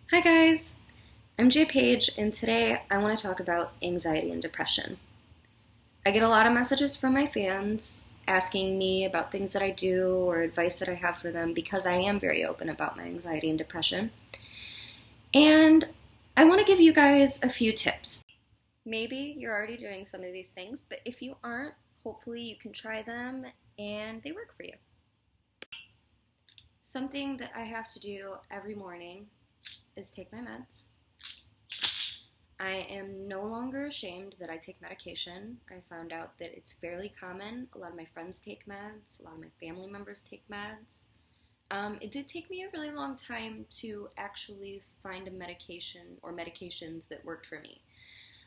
Hi guys, I'm GiaPaigexxx and today I want to talk about anxiety and depression. I get a lot of messages from my fans asking me about things that I do or advice that I have for them because I am very open about my anxiety and depression. And I want to give you guys a few tips. Maybe you're already doing some of these things, but if you aren't, hopefully you can try them and they work for you. Something that I have to do every morning is take my meds. I am no longer ashamed that I take medication. I found out that it's fairly common. A lot of my friends take meds, a lot of my family members take meds. It did take me a really long time to actually find a medication or medications that worked for me.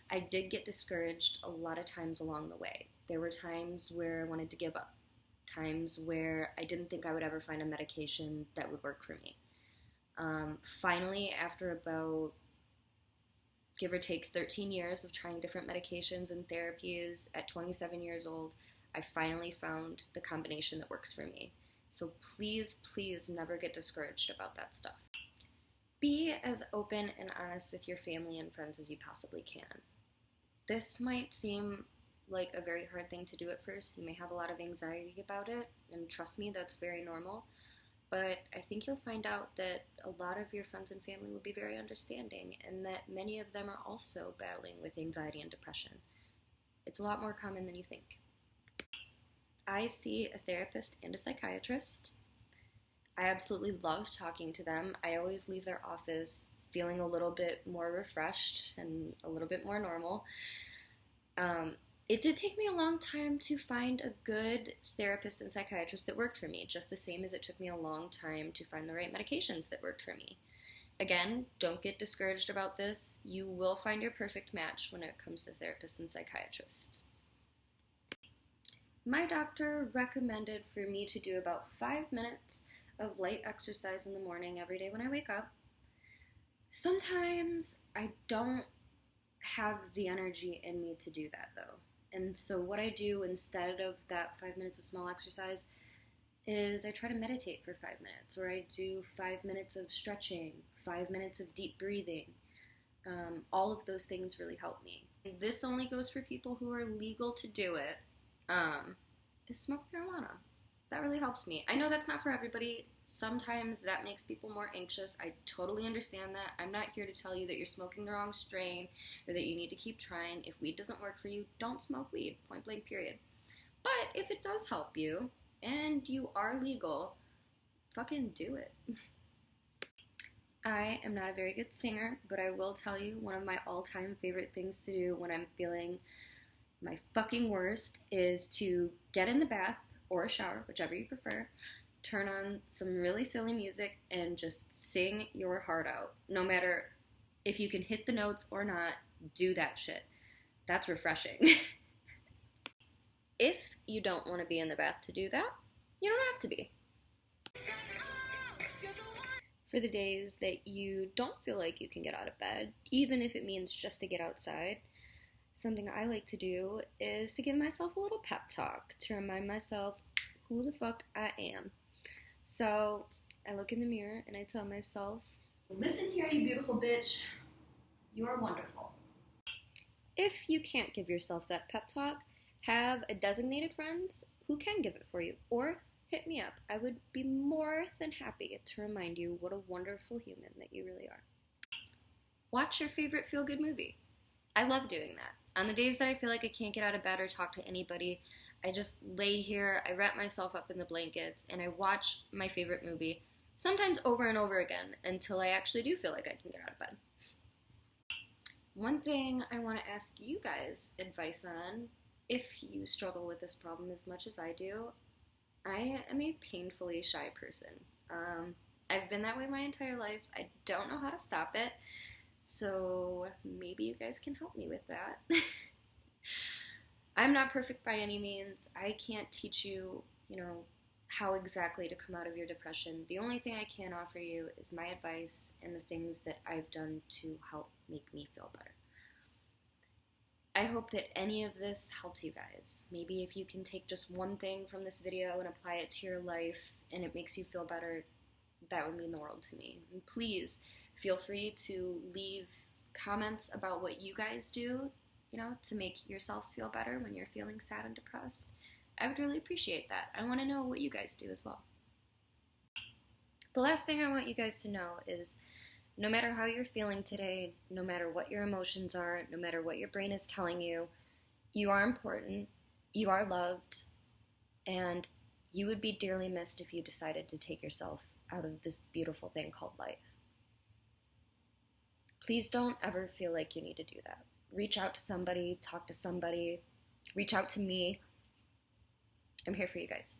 I did get discouraged a lot of times along the way. There were times where I wanted to give up, times where I didn't think I would ever find a medication that would work for me. Finally, after about give or take 13 years of trying different medications and therapies, at 27 years old, I finally found the combination that works for me. So please, please never get discouraged about that stuff. Be as open and honest with your family and friends as you possibly can. This might seem like a very hard thing to do at first. You may have a lot of anxiety about it, and trust me, that's very normal. But I think you'll find out that a lot of your friends and family will be very understanding and that many of them are also battling with anxiety and depression. It's a lot more common than you think. I see a therapist and a psychiatrist. I absolutely love talking to them. I always leave their office feeling a little bit more refreshed and a little bit more normal. It did take me a long time to find a good therapist and psychiatrist that worked for me, just the same as it took me a long time to find the right medications that worked for me. Again, don't get discouraged about this. You will find your perfect match when it comes to therapists and psychiatrists. My doctor recommended for me to do about 5 minutes of light exercise in the morning every day when I wake up. Sometimes I don't have the energy in me to do that though. And so what I do instead of that 5 minutes of small exercise is I try to meditate for 5 minutes, or I do 5 minutes of stretching, 5 minutes of deep breathing. All of those things really help me. This only goes for people who are legal to do it, is smoke marijuana. That really helps me. I know that's not for everybody. Sometimes that makes people more anxious. I totally understand that. I'm not here to tell you that you're smoking the wrong strain or that you need to keep trying. If weed doesn't work for you, don't smoke weed, point blank period. But if it does help you and you are legal, fucking do it. I am not a very good singer, but I will tell you one of my all-time favorite things to do when I'm feeling my fucking worst is to get in the bath or a shower, whichever you prefer, turn on some really silly music and just sing your heart out. No matter if you can hit the notes or not, do that shit. That's refreshing. If you don't want to be in the bath to do that, you don't have to be. For the days that you don't feel like you can get out of bed, even if it means just to get outside, something I like to do is to give myself a little pep talk to remind myself who the fuck I am. So I look in the mirror and I tell myself, listen here, you beautiful bitch. You're wonderful. If you can't give yourself that pep talk, have a designated friend who can give it for you, or hit me up. I would be more than happy to remind you what a wonderful human that you really are. Watch your favorite feel-good movie. I love doing that. On the days that I feel like I can't get out of bed or talk to anybody, I just lay here, I wrap myself up in the blankets, and I watch my favorite movie, sometimes over and over again, until I actually do feel like I can get out of bed. One thing I want to ask you guys advice on, if you struggle with this problem as much as I do, I am a painfully shy person. I've been that way my entire life. I don't know how to stop it. So maybe you guys can help me with that. I'm not perfect by any means. I can't teach you, how exactly to come out of your depression. The only thing I can offer you is my advice and the things that I've done to help make me feel better. I hope that any of this helps you guys. Maybe if you can take just one thing from this video and apply it to your life and it makes you feel better, that would mean the world to me. And please Feel free to leave comments about what you guys do, to make yourselves feel better when you're feeling sad and depressed. I would really appreciate that. I want to know what you guys do as well. The last thing I want you guys to know is no matter how you're feeling today, no matter what your emotions are, no matter what your brain is telling you, you are important, you are loved, and you would be dearly missed if you decided to take yourself out of this beautiful thing called life. Please don't ever feel like you need to do that. Reach out to somebody, talk to somebody, reach out to me. I'm here for you guys.